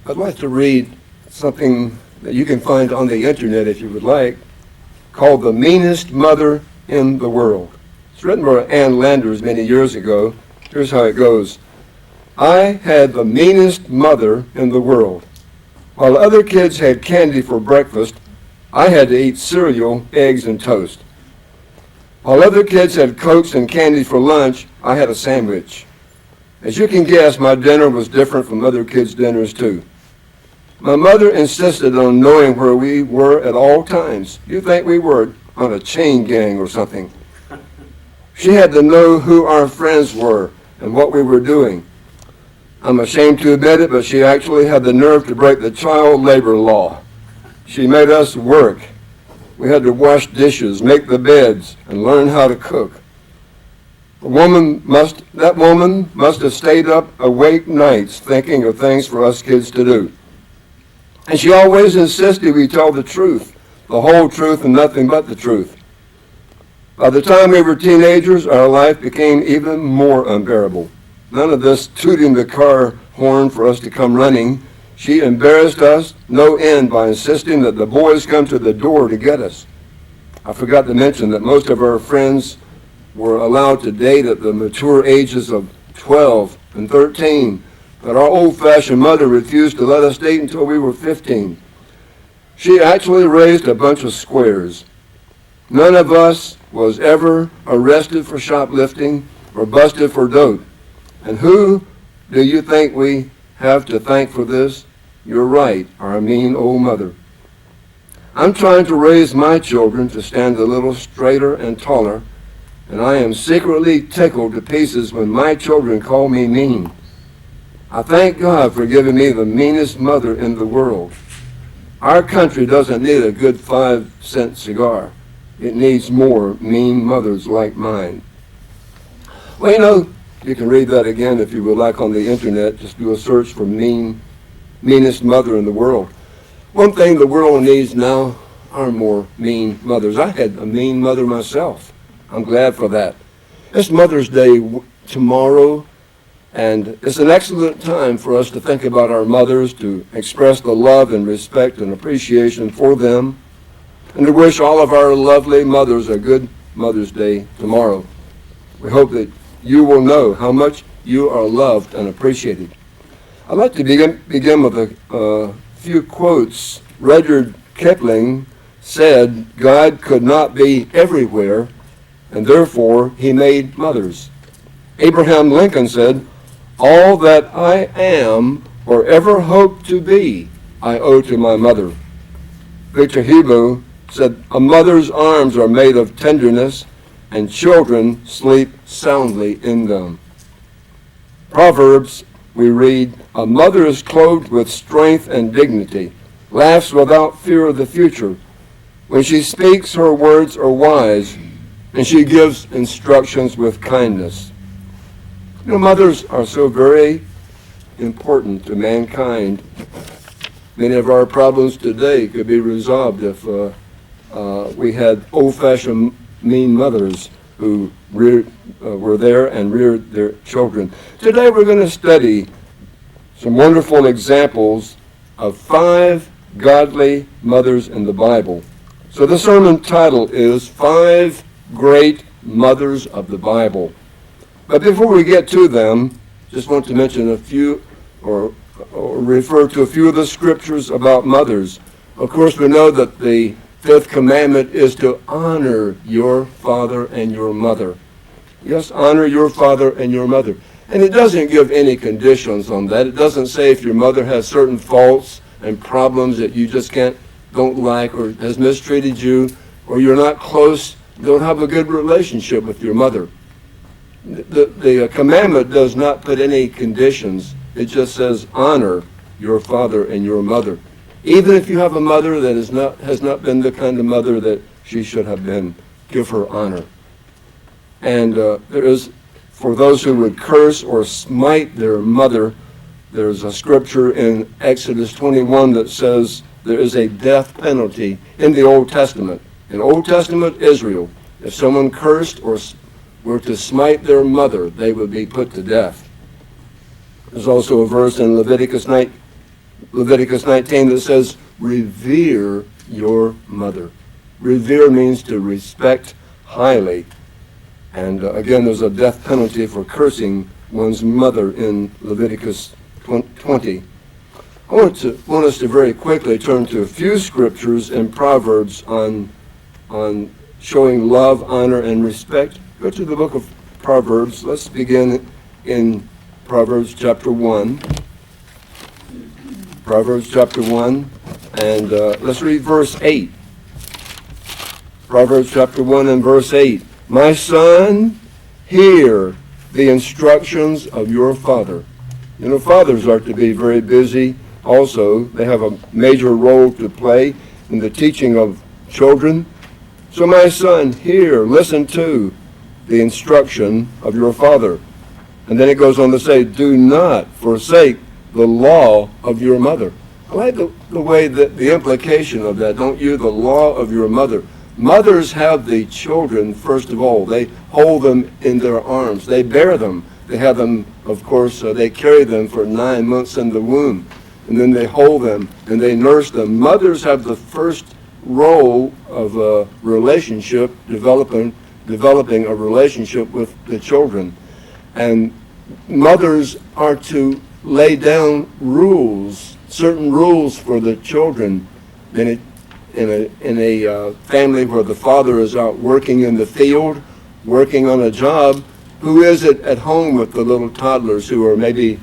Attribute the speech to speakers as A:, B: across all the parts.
A: I'd like to read something that you can find on the internet if you would like, called The Meanest Mother in the World. It's written by Ann Landers many years ago. Here's how it goes. I had the meanest mother in the world. While other kids had candy for breakfast, I had to eat cereal, eggs, and toast. While other kids had Cokes and candy for lunch, I had a sandwich. As you can guess, my dinner was different from other kids' dinners too. My mother insisted on knowing where we were at all times. You'd think we were on a chain gang or something. She had to know who our friends were and what we were doing. I'm ashamed to admit it, but she actually had the nerve to break the child labor law. She made us work. We had to wash dishes, make the beds, and learn how to cook. That woman must have stayed up awake nights thinking of things for us kids to do. And she always insisted we tell the truth, the whole truth and nothing but the truth. By the time we were teenagers, our life became even more unbearable. None of this tooting the car horn for us to come running. She embarrassed us no end by insisting that the boys come to the door to get us. I forgot to mention that most of our friends were allowed to date at the mature ages of 12 and 13, but our old-fashioned mother refused to let us date until we were 15. She actually raised a bunch of squares. None of us was ever arrested for shoplifting or busted for dope. And who do you think we have to thank for this? You're right, our mean old mother. I'm trying to raise my children to stand a little straighter and taller, and I am secretly tickled to pieces when my children call me mean. I thank God for giving me the meanest mother in the world. Our country doesn't need a good 5-cent cigar. It needs more mean mothers like mine. Well, you can read that again if you would like on the internet. Just do a search for meanest mother in the world. One thing the world needs now are more mean mothers. I had a mean mother myself. I'm glad for that. It's Mother's Day tomorrow, and it's an excellent time for us to think about our mothers, to express the love and respect and appreciation for them, and to wish all of our lovely mothers a good Mother's Day tomorrow. We hope that you will know how much you are loved and appreciated. I'd like to begin with a few quotes. Rudyard Kipling said, God could not be everywhere, and therefore he made mothers. Abraham Lincoln said, all that I am or ever hope to be, I owe to my mother. Victor Hugo said, a mother's arms are made of tenderness, and children sleep soundly in them. Proverbs, we read, a mother is clothed with strength and dignity, laughs without fear of the future. When she speaks, her words are wise, and she gives instructions with kindness. Mothers are so very important to mankind. Many of our problems today could be resolved if we had old-fashioned mean mothers who were there and reared their children. Today we're going to study some wonderful examples of 5 godly mothers in the Bible. So the sermon title is 5 Great Mothers of the Bible. But before we get to them, just want to mention a few or refer to a few of the scriptures about mothers. Of course, we know that the 5th commandment is to honor your father and your mother. Yes, honor your father and your mother. And it doesn't give any conditions on that. It doesn't say if your mother has certain faults and problems that you just don't like, or has mistreated you, or you're not close, don't have a good relationship with your mother. The commandment does not put any conditions. It just says honor your father and your mother. Even if you have a mother that has not been the kind of mother that she should have been, give her honor. And there is, for those who would curse or smite their mother, there's a scripture in Exodus 21 that says there is a death penalty in the Old Testament. In Old Testament Israel, if someone cursed or were to smite their mother, they would be put to death. There's also a verse in Leviticus Leviticus 19 that says, revere your mother. Revere means to respect highly. And again, there's a death penalty for cursing one's mother in Leviticus 20. I want us to very quickly turn to a few scriptures in Proverbs on showing love, honor, and respect. Go to the book of Proverbs. Let's begin in Proverbs chapter 1. Proverbs chapter 1, and let's read verse 8. Proverbs chapter 1 and verse 8. My son, hear the instructions of your father. You know, fathers are to be very busy also. They have a major role to play in the teaching of children. So my son, hear, listen to the instruction of your father. And then it goes on to say, do not forsake the law of your mother. I like the way that the implication of that, don't you, the law of your mother. Mothers have the children, first of all. They hold them in their arms. They bear them. They have them, of course, they carry them for 9 months in the womb. And then they hold them and they nurse them. Mothers have the first role of a relationship, developing a relationship with the children. And mothers are to lay down rules, certain rules for the children. In a family where the father is out working in the field, working on a job, who is it at home with the little toddlers who are maybe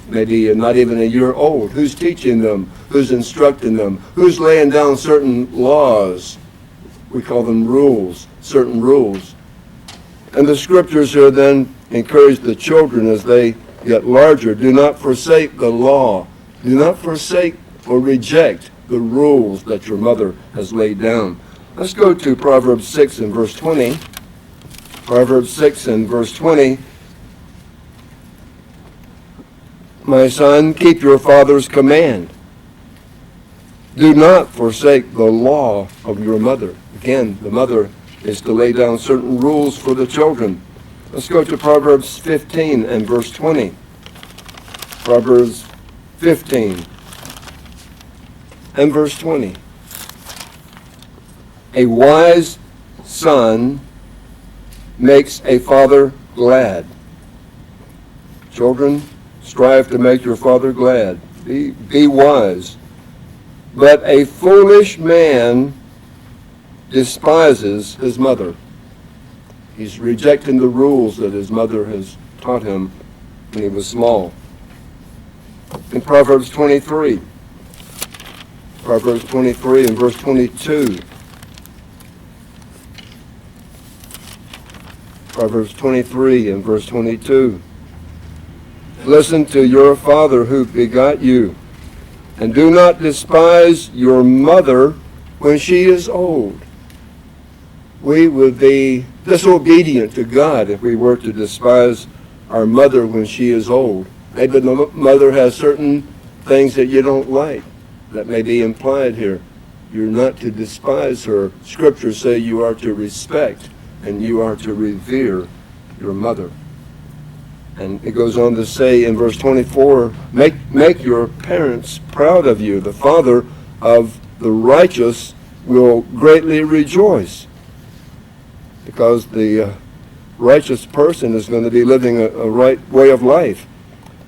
A: not even a year old? Who's teaching them? Who's instructing them? Who's laying down certain laws? We call them rules, certain rules. And the scriptures here then encourage the children as they get larger. Do not forsake the law. Do not forsake or reject the rules that your mother has laid down. Let's go to Proverbs 6 and verse 20. Proverbs 6 and verse 20. My son, keep your father's command. Do not forsake the law of your mother. Again, the mother is to lay down certain rules for the children. Let's go to Proverbs 15 and verse 20. Proverbs 15 and verse 20. A wise son makes a father glad. Children, strive to make your father glad. Be wise. But a foolish man despises his mother. He's rejecting the rules that his mother has taught him when he was small. In Proverbs 23. Proverbs 23 and verse 22. Proverbs 23 and verse 22. Listen to your father who begot you, and do not despise your mother when she is old. We would be disobedient to God if we were to despise our mother when she is old. Maybe the mother has certain things that you don't like. That may be implied here. You're not to despise her. Scriptures say you are to respect and you are to revere your mother. And it goes on to say in verse 24, make your parents proud of you. The father of the righteous will greatly rejoice, because the righteous person is going to be living a right way of life.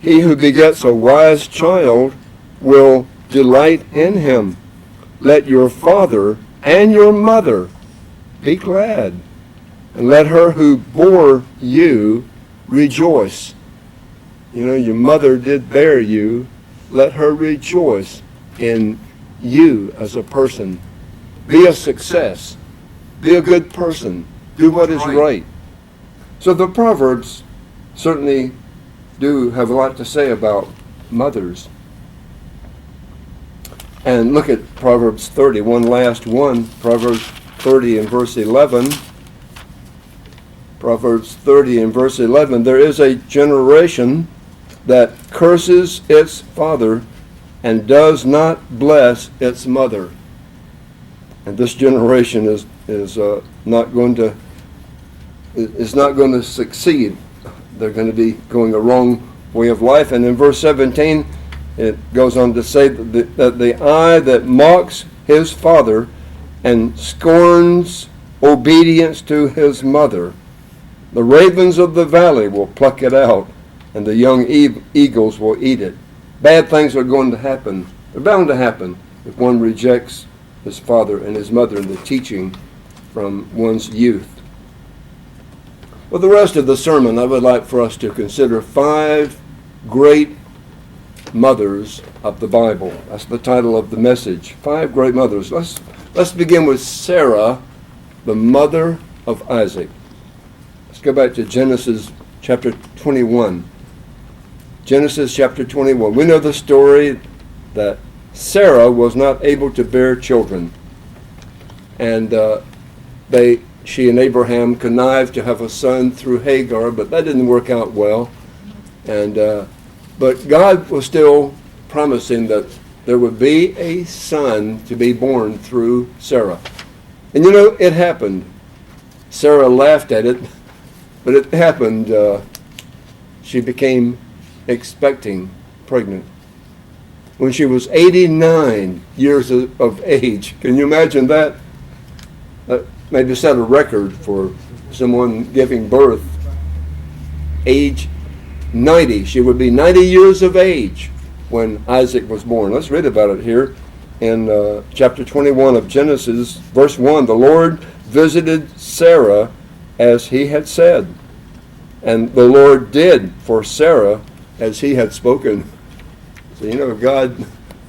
A: He who begets a wise child will delight in him. Let your father and your mother be glad, and let her who bore you rejoice. You know, your mother did bear you. Let her rejoice in you as a person. Be a success. Be a good person. Do what is right. So the Proverbs certainly do have a lot to say about mothers. And look at Proverbs 30, one last one. Proverbs 30 and verse 11. Proverbs 30 and verse 11. There is a generation that curses its father and does not bless its mother. And this generation is not going to succeed. They're going to be going a wrong way of life. And in verse 17, it goes on to say that the eye that mocks his father and scorns obedience to his mother, the ravens of the valley will pluck it out, and the young eagles will eat it. Bad things are going to happen. They're bound to happen if one rejects his father and his mother and the teaching from one's youth. For the rest of the sermon, I would like for us to consider 5 great mothers of the Bible. That's the title of the message. 5 great mothers. Let's begin with Sarah, the mother of Isaac. Let's go back to Genesis chapter 21. Genesis chapter 21. We know the story that Sarah was not able to bear children. And she and Abraham connived to have a son through Hagar, but that didn't work out well. But God was still promising that there would be a son to be born through Sarah. And you know, it happened. Sarah laughed at it, but it happened. She became expecting, pregnant. When she was 89 years of age. Can you imagine that? That maybe set a record for someone giving birth. Age 90. She would be 90 years of age when Isaac was born. Let's read about it here in chapter 21 of Genesis, verse 1. The Lord visited Sarah as he had said, and the Lord did for Sarah as he had spoken. So, you know, God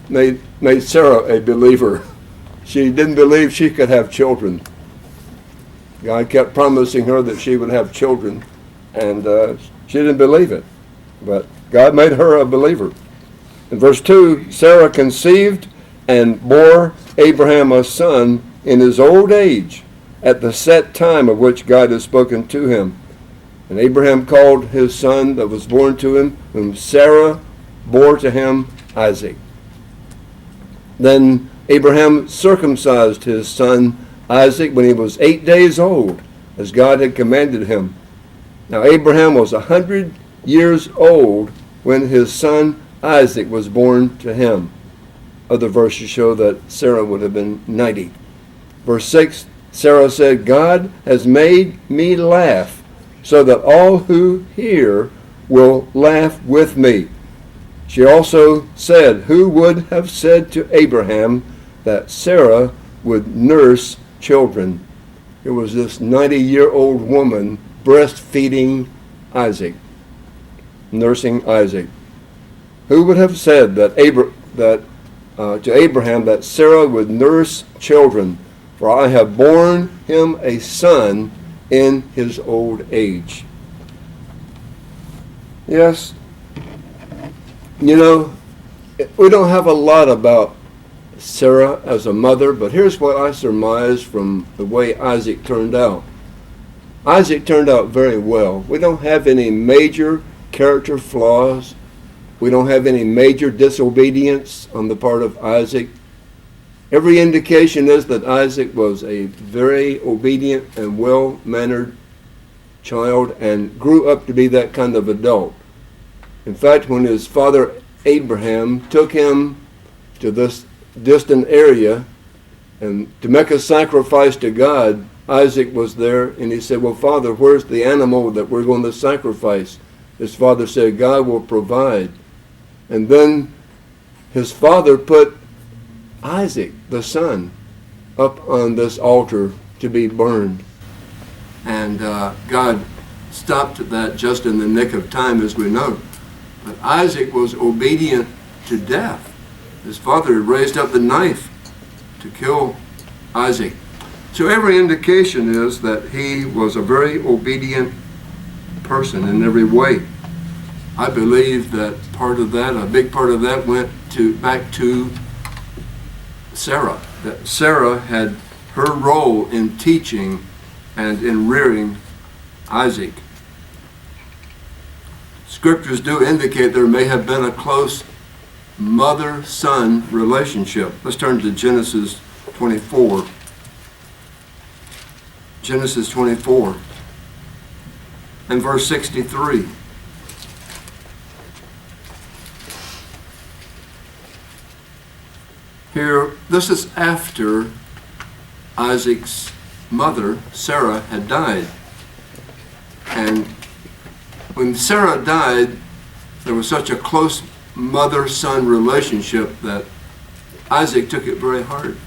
A: made Sarah a believer. She didn't believe she could have children. God kept promising her that she would have children, and she didn't believe it. But God made her a believer. In verse 2, Sarah conceived and bore Abraham a son in his old age, at the set time of which God had spoken to him. And Abraham called his son that was born to him, whom Sarah bore to him, Isaac. Then Abraham circumcised his son Isaac when he was 8 days old, as God had commanded him. Now Abraham was 100 years old when his son Isaac was born to him. Other verses show that Sarah would have been 90. Verse 6, Sarah said, God has made me laugh, so that all who hear will laugh with me. She also said, who would have said to Abraham that Sarah would nurse children? It was this 90-year-old woman breastfeeding Isaac, nursing Isaac. Who would have said that to Abraham that Sarah would nurse children? For I have borne him a son in his old age. Yes, you know, we don't have a lot about Sarah as a mother, but here's what I surmise from the way Isaac turned out. Isaac turned out very well. We don't have any major character flaws. We don't have any major disobedience on the part of Isaac. Every indication is that Isaac was a very obedient and well-mannered child and grew up to be that kind of adult. In fact, when his father Abraham took him to this distant area and to make a sacrifice to God, Isaac was there and he said, well, Father, where's the animal that we're going to sacrifice? His father said, God will provide. And then his father put Isaac, the son, up on this altar to be burned. And God stopped that just in the nick of time, as we know. But Isaac was obedient to death. His father had raised up the knife to kill Isaac. So every indication is that he was a very obedient person in every way. I believe that a big part of that went back to Sarah. That Sarah had her role in teaching and in rearing Isaac. Scriptures do indicate there may have been a close mother-son relationship. Let's turn to Genesis 24. Genesis 24 and verse 63. Here, this is after Isaac's mother, Sarah, had died. And when Sarah died, there was such a close mother-son relationship that Isaac took it very hard.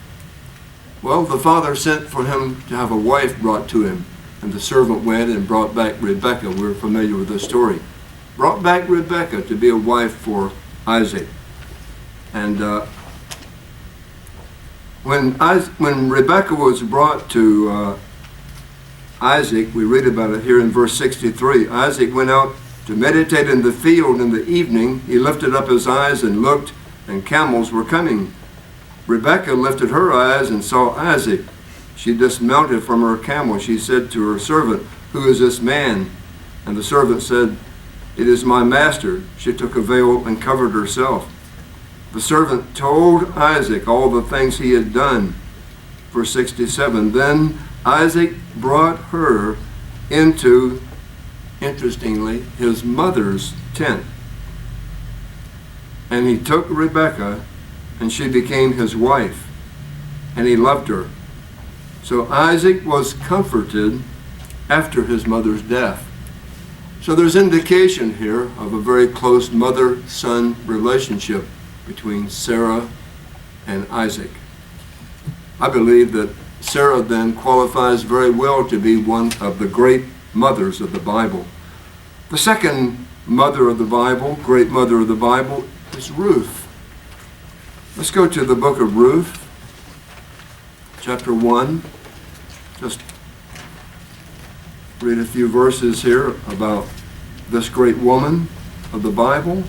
A: Well, the father sent for him to have a wife brought to him, and the servant went and brought back Rebekah. We're familiar with this story. Brought back Rebekah to be a wife for Isaac. And when Rebekah was brought to Isaac, we read about it here in verse 63. Isaac went out to meditate in the field in the evening. He lifted up his eyes and looked, and camels were coming. Rebekah lifted her eyes and saw Isaac. She dismounted from her camel. She said to her servant, "Who is this man?" And the servant said, "It is my master." She took a veil and covered herself. The servant told Isaac all the things he had done. Verse 67, then Isaac brought her into, interestingly, his mother's tent. And he took Rebekah, and she became his wife, and he loved her. So Isaac was comforted after his mother's death. So there's indication here of a very close mother-son relationship between Sarah and Isaac. I believe that Sarah then qualifies very well to be one of the great mothers of the Bible. The second mother of the Bible, great mother of the Bible, is Ruth. Let's go to the book of Ruth, chapter 1. Just read a few verses here about this great woman of the Bible.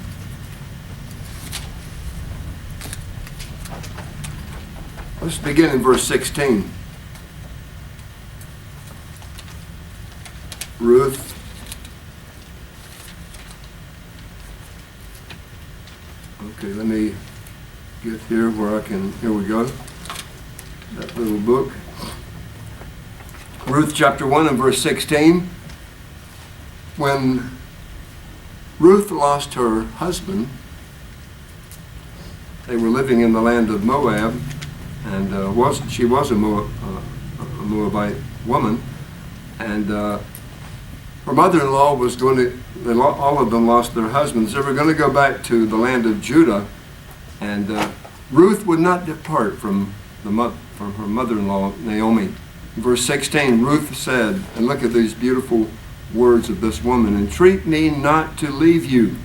A: Let's begin in verse 16. Ruth. Okay, let me get here where I can, here we go. That little book. Ruth chapter 1 and verse 16. When Ruth lost her husband, they were living in the land of Moab, and she was a Moabite woman, and her mother-in-law was going to, all of them lost their husbands. They were going to go back to the land of Judah, and Ruth would not depart from her mother-in-law, Naomi. In verse 16, Ruth said, and look at these beautiful words of this woman, "Entreat me not to leave you,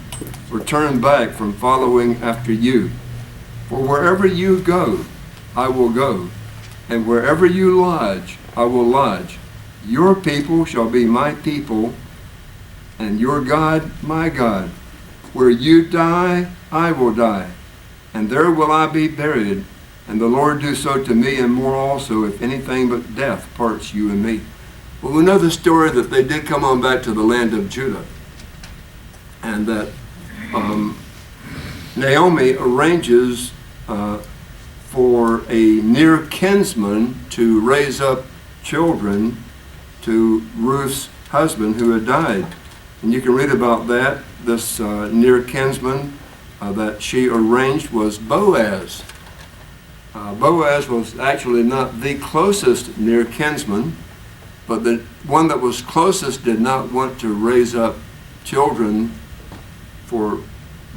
A: or turn back from following after you. For wherever you go, I will go, and wherever you lodge, I will lodge. Your people shall be my people, and your God my God. Where you die, I will die, and there will I be buried. And the Lord do so to me, and more also, if anything but death parts you and me." Well, we know the story that they did come on back to the land of Judah, and that Naomi arranges for a near kinsman to raise up children to Ruth's husband who had died. And you can read about that. This near kinsman that she arranged was Boaz. Boaz was actually not the closest near kinsman, but the one that was closest did not want to raise up children for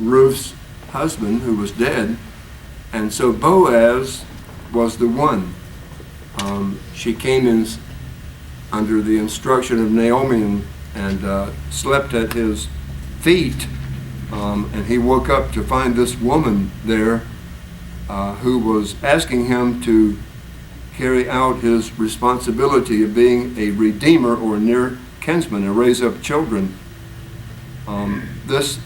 A: Ruth's husband who was dead. And so Boaz was the one. She came in under the instruction of Naomi and slept at his feet. And he woke up to find this woman there who was asking him to carry out his responsibility of being a redeemer or near kinsman and raise up children. This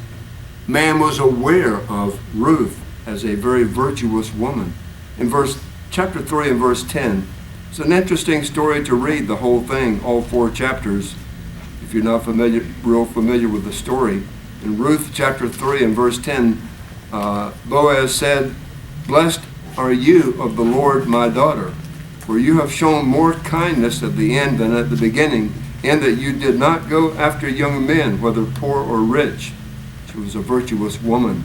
A: man was aware of Ruth as a very virtuous woman. In chapter 3 and verse 10, it's an interesting story to read the whole thing, all 4 chapters, if you're not real familiar with the story. In Ruth chapter 3 and verse 10, Boaz said, "Blessed are you of the Lord, my daughter, for you have shown more kindness at the end than at the beginning, in that you did not go after young men, whether poor or rich." She was a virtuous woman.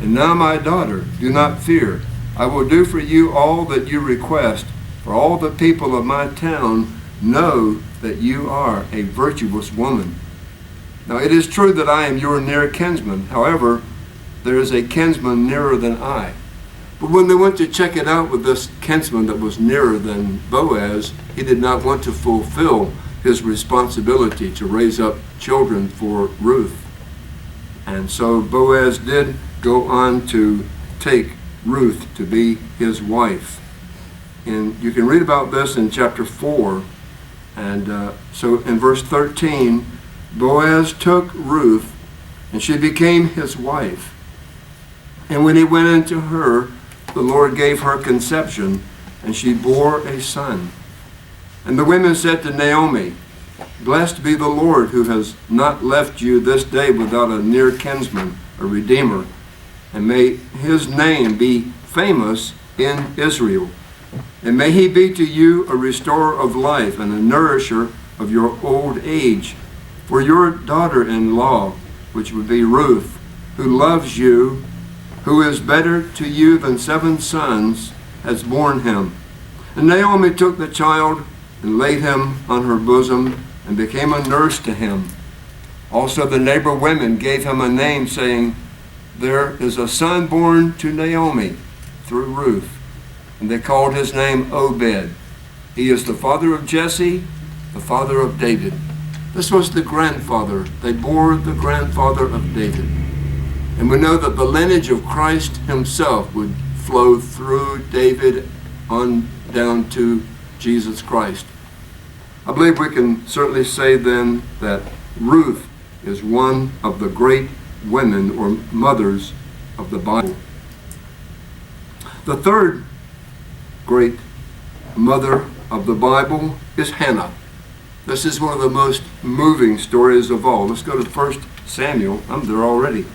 A: "And now, my daughter, do not fear, I will do for you all that you request, for all the people of my town know that you are a virtuous woman. Now it is true that I am your near kinsman. However, there is a kinsman nearer than I. But when they went to check it out with this kinsman that was nearer than Boaz, he did not want to fulfill his responsibility to raise up children for Ruth. And so Boaz did go on to take Ruth to be his wife. And you can read about this in chapter 4. And so in verse 13, Boaz took Ruth, and she became his wife. And when he went into her, the Lord gave her conception, and she bore a son. And the women said to Naomi, Blessed be the Lord, who has not left you this day without a near kinsman, a redeemer, and may his name be famous in Israel. And may he be to you a restorer of life and a nourisher of your old age. For your daughter-in-law, which would be Ruth, who loves you, who is better to you than 7 sons, has borne him. And Naomi took the child and laid him on her bosom and became a nurse to him. Also the neighbor women gave him a name, saying, There is a son born to Naomi through Ruth. And they called his name Obed. He is the father of Jesse, the father of David. This was the grandfather. They bore the grandfather of David. And we know that the lineage of Christ himself would flow through David on down to Jesus Christ. I believe we can certainly say then that Ruth is one of the great women or mothers of the Bible. The third great mother of the Bible is Hannah. This is one of the most moving stories of all. Let's go to 1 Samuel. I'm there already.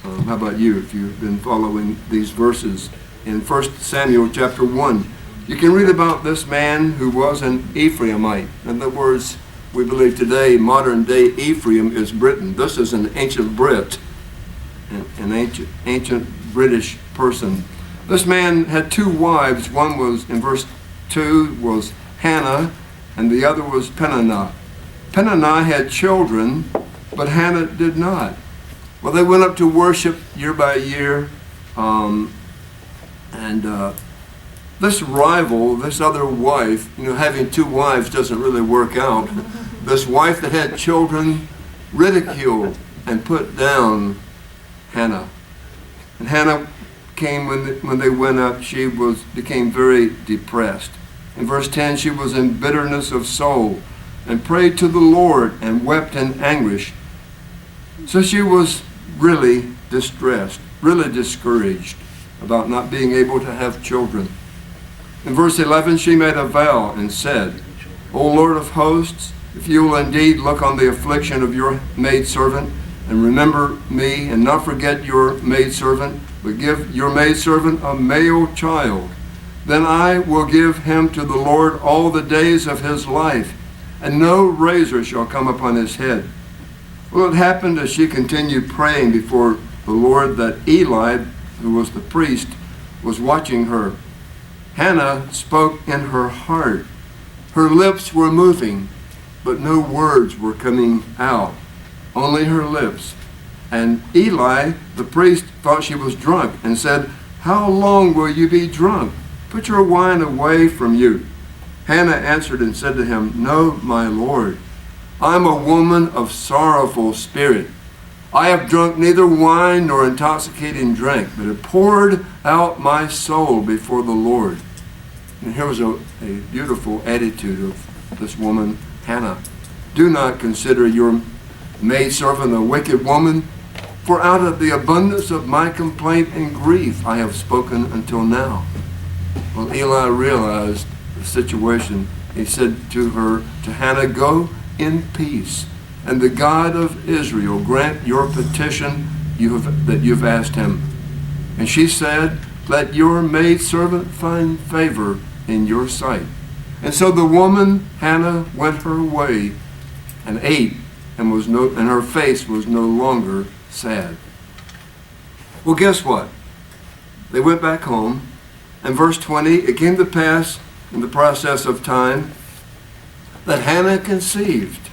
A: How about you, if you've been following these verses? In 1 Samuel chapter 1, you can read about this man who was an Ephraimite. In other words, we believe today, modern day Ephraim is Britain. This is an ancient Brit, an ancient British person. This man had 2 wives. One was, in verse 2, was Hannah, and the other was Peninnah. Peninnah had children, but Hannah did not. Well, they went up to worship year by year, this rival, this other wife, having 2 wives doesn't really work out. This wife that had children ridiculed and put down Hannah. And Hannah came when they went up, she became very depressed. In verse 10, she was in bitterness of soul and prayed to the Lord and wept in anguish. So she was really distressed, really discouraged about not being able to have children. In verse 11, she made a vow and said, O Lord of hosts, if you will indeed look on the affliction of your maidservant and remember me and not forget your maidservant, but give your maidservant a male child, then I will give him to the Lord all the days of his life, and no razor shall come upon his head. Well, it happened as she continued praying before the Lord that Eli, who was the priest, was watching her. Hannah spoke in her heart. Her lips were moving, but no words were coming out, only her lips. And Eli, the priest, thought she was drunk and said, How long will you be drunk? Put your wine away from you. Hannah answered and said to him, No, my Lord, I am a woman of sorrowful spirit. I have drunk neither wine nor intoxicating drink, but have poured out my soul before the Lord. And here was a beautiful attitude of this woman, Hannah. Do not consider your maidservant a wicked woman, for out of the abundance of my complaint and grief I have spoken until now. Well, Eli realized the situation. He said to Hannah, Go in peace, and the God of Israel grant your petition that you've asked him. And she said, Let your maidservant find favor in your sight. And so the woman, Hannah, went her way and ate, and her face was no longer sad. Well, guess what? They went back home, And verse 20, it came to pass in the process of time that Hannah conceived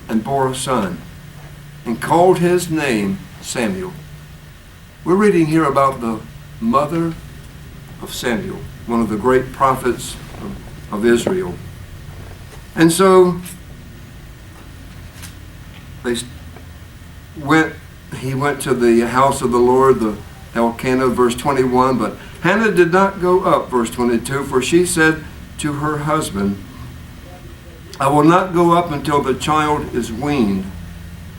A: and bore a son and called his name Samuel. We're reading here about the mother of Samuel, one of the great prophets of Israel. And so he went to the house of the Lord, the Elkanah, verse 21, but Hannah did not go up, verse 22, for she said to her husband, I will not go up until the child is weaned.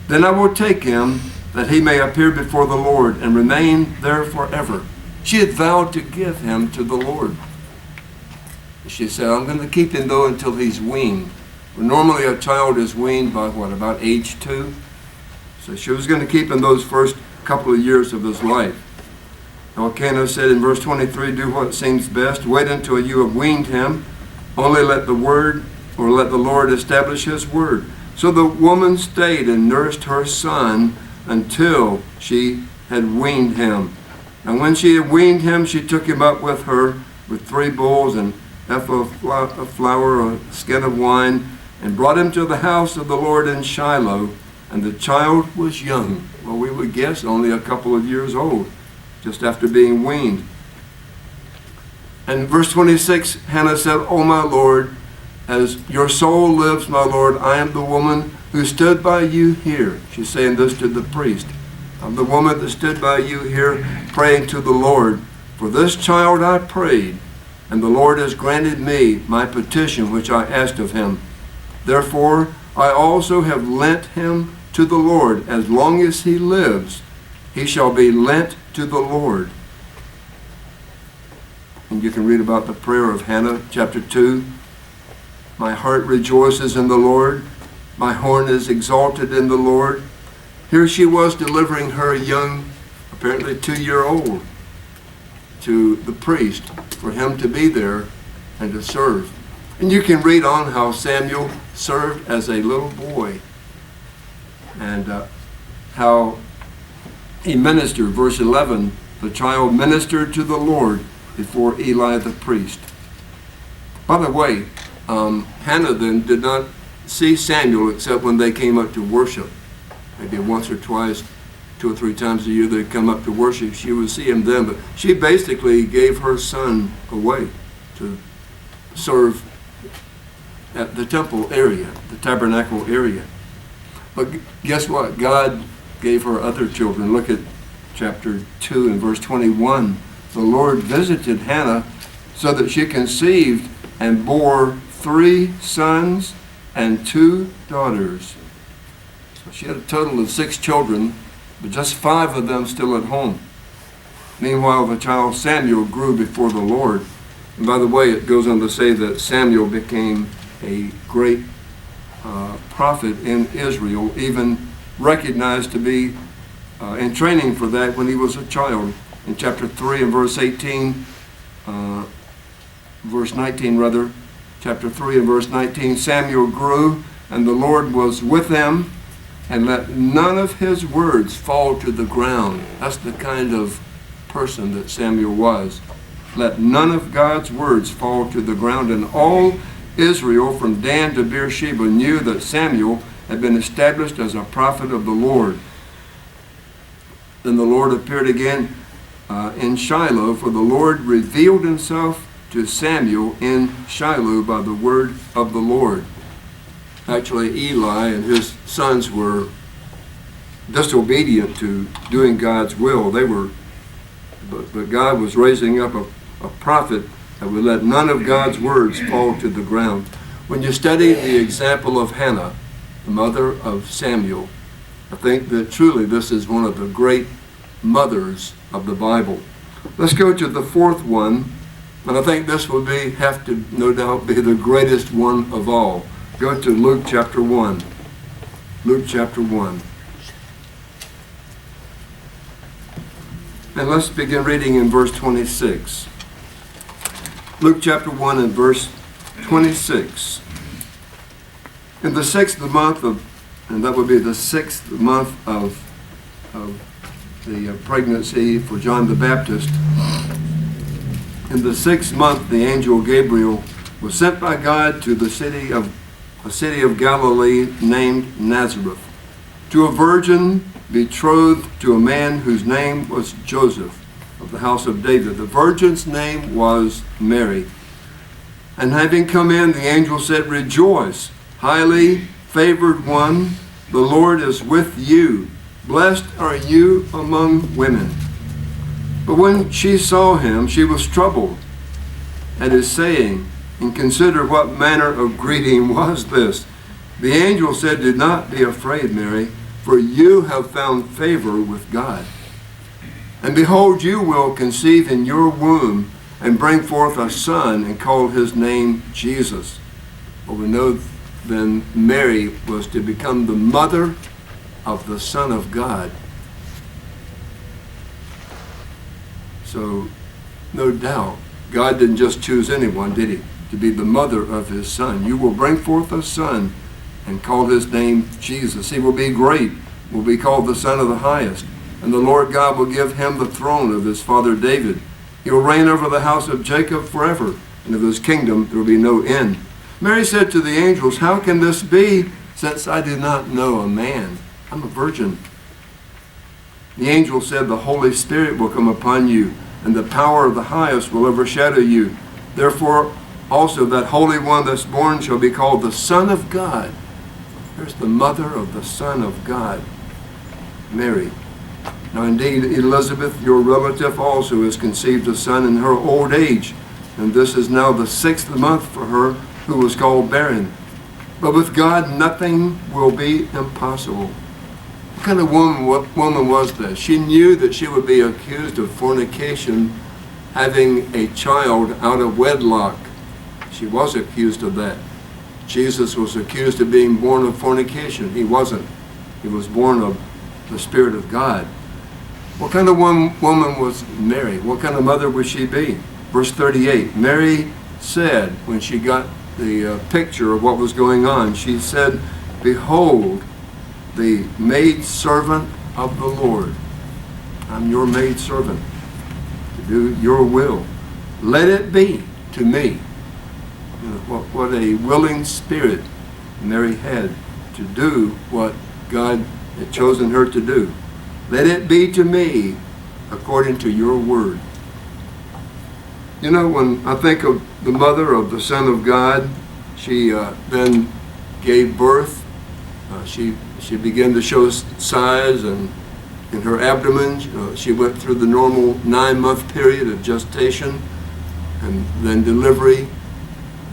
A: Then I will take him, that he may appear before the Lord and remain there forever. She had vowed to give him to the Lord. She said, I'm going to keep him, though, until he's weaned. Well, normally a child is weaned by, about age 2? So she was going to keep him those first couple of years of his life. Elkanah said in verse 23, do what seems best. Wait until you have weaned him. Only let the Lord establish his word. So the woman stayed and nursed her son until she had weaned him. And when she had weaned him, she took him up with her with 3 bulls and ephah of flour, a skin of wine, and brought him to the house of the Lord in Shiloh. And the child was young. Well, we would guess only a couple of years old, just after being weaned. And verse 26, Hannah said, O my Lord, as your soul lives, my Lord, I am the woman who stood by you here. She's saying this to the priest. I'm the woman that stood by you here praying to the Lord. For this child I prayed, and the Lord has granted me my petition which I asked of him. Therefore I also have lent him to the Lord. As long as he lives, he shall be lent to the Lord. And you can read about the prayer of Hannah, chapter 2. My heart rejoices in the Lord. My horn is exalted in the Lord. Here she was delivering her young, apparently 2-year-old, to the priest for him to be there and to serve. And you can read on how Samuel served as a little boy and how he ministered. Verse 11, the child ministered to the Lord before Eli the priest. By the way, Hannah then did not see Samuel except when they came up to worship. Maybe once or twice, 2 or 3 times a year they'd come up to worship. She would see him then, but she basically gave her son away to serve at the temple area, the tabernacle area. But guess what? God gave her other children. Look at chapter 2 and verse 21. The Lord visited Hannah so that she conceived and bore 3 sons and 2 daughters. So she had a total of 6 children, but just 5 of them still at home. Meanwhile, the child Samuel grew before the Lord. And by the way, it goes on to say that Samuel became a great prophet in Israel, even recognized to be in training for that when he was a child. In chapter 3 and verse 18, verse 19 rather, chapter 3 and verse 19, Samuel grew, and the Lord was with him, and let none of his words fall to the ground. That's the kind of person that Samuel was. Let none of God's words fall to the ground. And all Israel from Dan to Beersheba knew that Samuel had been established as a prophet of the Lord. Then the Lord appeared again in Shiloh, for the Lord revealed himself to Samuel in Shiloh by the word of the Lord. Actually, Eli and his sons were disobedient to doing God's will. But God was raising up a prophet that would let none of God's words fall to the ground. When you study the example of Hannah, the mother of Samuel, I think that truly this is one of the great mothers of the Bible. Let's go to the 4th one, and I think this will have to no doubt be the greatest one of all. Go to Luke chapter 1. Luke chapter 1. And let's begin reading in verse 26. Luke chapter 1 and verse 26. In the 6th month and that would be the 6th month of the pregnancy for John the Baptist, In the 6th month, the angel Gabriel was sent by God to a city of Galilee named Nazareth, to a virgin betrothed to a man whose name was Joseph, of the house of David. The virgin's name was Mary. And having come in, the angel said, "Rejoice, highly favored one, the Lord is with you. Blessed are you among women." But when she saw him, she was troubled at his saying, and considered what manner of greeting was this. The angel said, "Do not be afraid, Mary, for you have found favor with God. And behold, you will conceive in your womb and bring forth a son and call his name Jesus." Well, we know then Mary was to become the mother of the Son of God. So, no doubt, God didn't just choose anyone, did he? To be the mother of his son. You will bring forth a son and call his name Jesus. He will be great, will be called the Son of the Highest. And the Lord God will give him the throne of his father David. He will reign over the house of Jacob forever, and of his kingdom there will be no end. Mary said to the angels, "How can this be, since I do not know a man? I'm a virgin." The angel said, "The Holy Spirit will come upon you, and the power of the highest will overshadow you. Therefore also that Holy One that's born shall be called the Son of God." There's the mother of the Son of God, Mary. Now indeed, Elizabeth, your relative, also has conceived a son in her old age, and this is now the 6th month for her who was called barren. But with God nothing will be impossible. What kind of woman was this? She knew that she would be accused of fornication, having a child out of wedlock. She was accused of that. Jesus was accused of being born of fornication. He wasn't. He was born of the Spirit of God. What kind of woman was Mary? What kind of mother would she be? Verse 38, Mary said, when she got the picture of what was going on, she said, "Behold, the maidservant of the Lord. I'm your maidservant to do your will. Let it be to me." You know, what a willing spirit Mary had to do what God had chosen her to do. Let it be to me according to your word. You know, when I think of the mother of the Son of God, she then gave birth. She began to show size, and in her abdomen, she went through the normal 9-month period of gestation, and then delivery,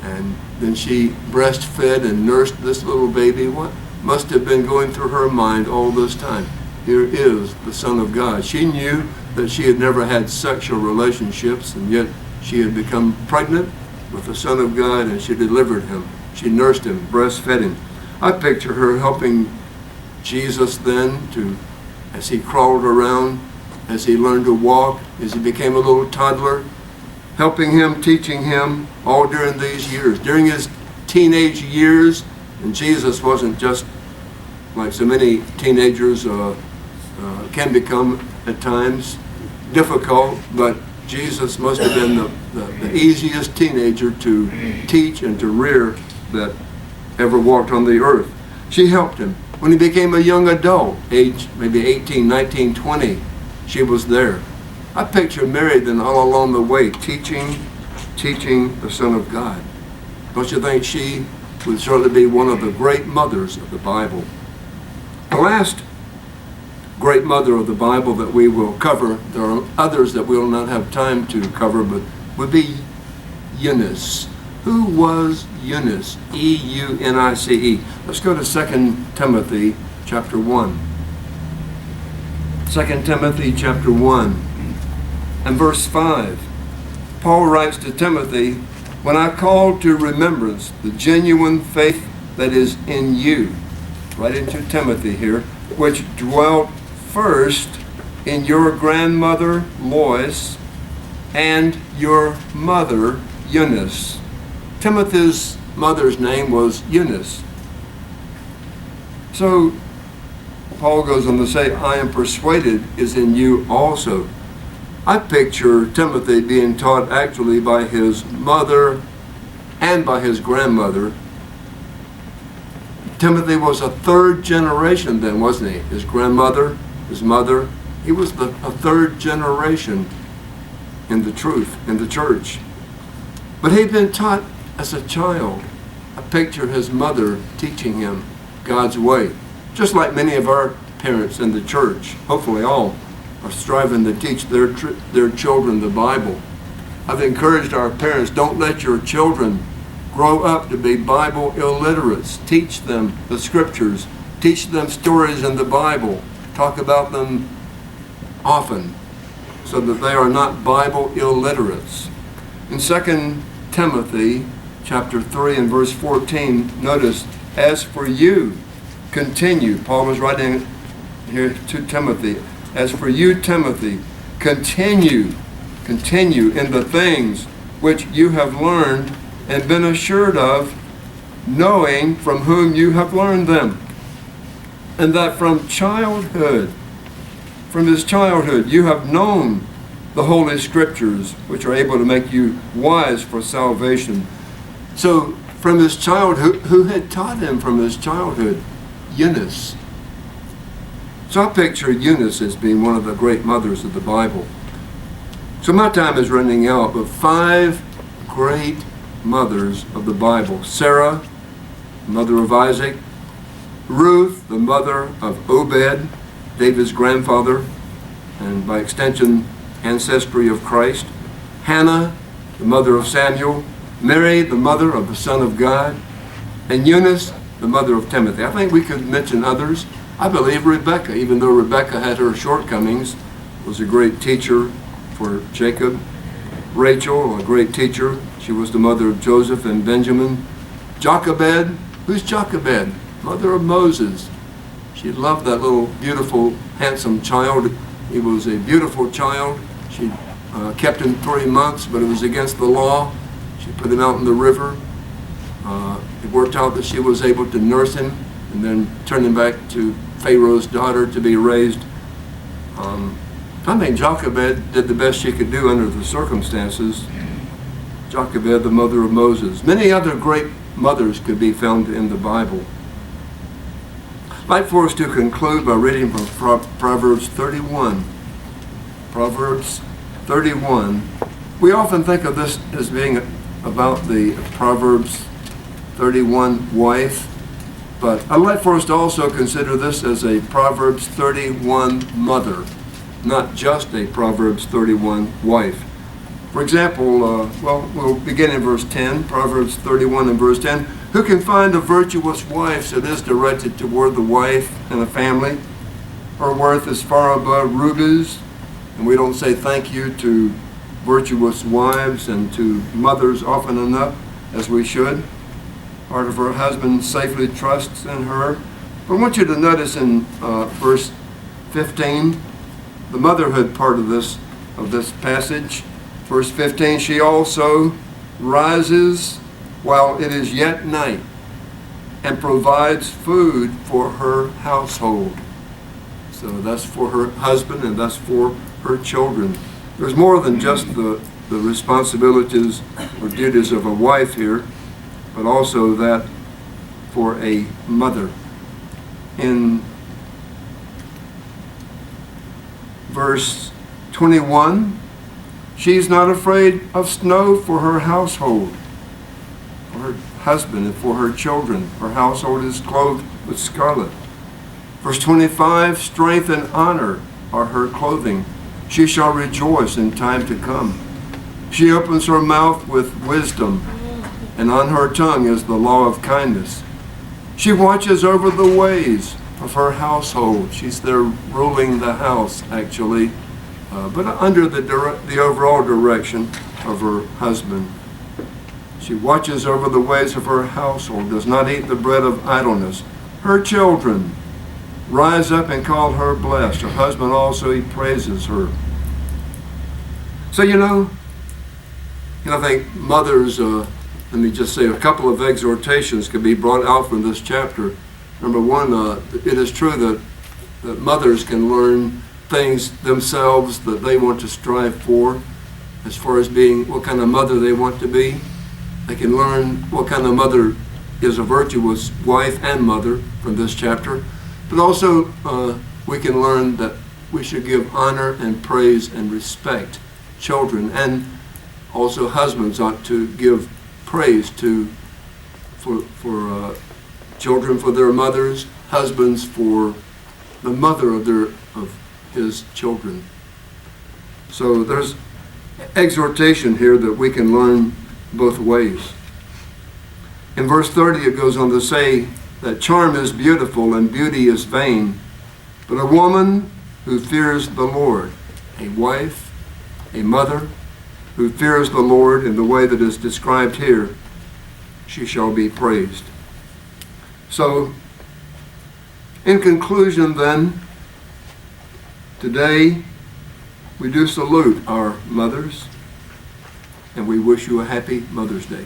A: and then she breastfed and nursed this little baby. What must have been going through her mind all this time? Here is the Son of God. She knew that she had never had sexual relationships, and yet she had become pregnant with the Son of God, and she delivered him. She nursed him, breastfed him. I picture her helping Jesus then as he crawled around, as he learned to walk, as he became a little toddler, helping him, teaching him all during these years. During his teenage years, and Jesus wasn't just like so many teenagers can become at times difficult, but Jesus must have been the easiest teenager to teach and to rear that ever walked on the earth. She helped him. When he became a young adult, age maybe 18, 19, 20, she was there. I picture Mary then all along the way teaching the Son of God. Don't you think she would certainly be one of the great mothers of the Bible? The last great mother of the Bible that we will cover, there are others that we will not have time to cover, but would be Eunice. Who was Eunice? E-U-N-I-C-E. Let's go to 2 Timothy chapter 1. 2 Timothy chapter 1 and verse 5. Paul writes to Timothy, "When I called to remembrance the genuine faith that is in you," right into Timothy here, "which dwelt first in your grandmother Lois and your mother Eunice." Timothy's mother's name was Eunice. So Paul goes on to say, "I am persuaded is in you also." I picture Timothy being taught actually by his mother and by his grandmother. Timothy was a third generation then, wasn't he? His grandmother, his mother. He was a third generation in the truth, in the church. But he'd been taught as a child. I picture his mother teaching him God's way, just like many of our parents in the church, hopefully all, are striving to teach their children the Bible. I've encouraged our parents, don't let your children grow up to be Bible illiterates. Teach them the scriptures. Teach them stories in the Bible. Talk about them often so that they are not Bible illiterates. In 2 Timothy chapter 3 and verse 14, notice, as for you, continue. Paul was writing here to Timothy. As for you, Timothy, continue in the things which you have learned and been assured of, knowing from whom you have learned them, and that from his childhood, you have known the Holy Scriptures, which are able to make you wise for salvation. So, from his childhood, who had taught him from his childhood? Eunice. So I picture Eunice as being one of the great mothers of the Bible. So my time is running out, but 5 great mothers of the Bible. Sarah, mother of Isaac. Ruth, the mother of Obed, David's grandfather, and by extension, ancestry of Christ. Hannah, the mother of Samuel. Mary, the mother of the Son of God. And Eunice, the mother of Timothy. I think we could mention others. I believe Rebecca, even though Rebecca had her shortcomings, was a great teacher for Jacob. Rachel, a great teacher. She was the mother of Joseph and Benjamin. Jochebed, who's Jochebed? Mother of Moses. She loved that little beautiful, handsome child. He was a beautiful child. She kept him 3 months, but it was against the law. She put him out in the river. It worked out that she was able to nurse him and then turn him back to Pharaoh's daughter to be raised. I think Jochebed did the best she could do under the circumstances. Jochebed, the mother of Moses. Many other great mothers could be found in the Bible. I'd like for us to conclude by reading from Proverbs 31. Proverbs 31. We often think of this as being about the Proverbs 31 wife, but I'd like for us to also consider this as a Proverbs 31 mother, not just a Proverbs 31 wife. For example, we'll begin in verse 10, Proverbs 31 and verse 10. Who can find a virtuous wife that is directed toward the wife and the family? Her worth is far above rubies, and we don't say thank you to virtuous wives and to mothers often enough as we should. Part of her husband safely trusts in her. But I want you to notice in verse 15, the motherhood part of this passage. Verse 15, she also rises while it is yet night and provides food for her household. So that's for her husband and that's for her children. There's more than just the responsibilities or duties of a wife here, but also that for a mother. In verse 21, she's not afraid of snow for her household, for her husband and for her children. Her household is clothed with scarlet. Verse 25, strength and honor are her clothing. She shall rejoice in time to come. She opens her mouth with wisdom, and on her tongue is the law of kindness. She watches over the ways of her household. She's there ruling the house, actually, but under the overall direction of her husband. She watches over the ways of her household, does not eat the bread of idleness. Her children rise up and call her blessed. Her husband also, he praises her. So, I think mothers, let me just say a couple of exhortations could be brought out from this chapter. Number one, it is true that mothers can learn things themselves that they want to strive for, as far as being what kind of mother they want to be. They can learn what kind of mother is a virtuous wife and mother from this chapter. But also we can learn that we should give honor and praise and respect children, and also husbands ought to give praise for children for their mothers, husbands for the mother of his children. So there's exhortation here that we can learn both ways. In verse 30 it goes on to say that charm is beautiful and beauty is vain, but a woman who fears the Lord, a wife, a mother who fears the Lord in the way that is described here, she shall be praised. So, in conclusion then, today we do salute our mothers, and we wish you a happy Mother's Day.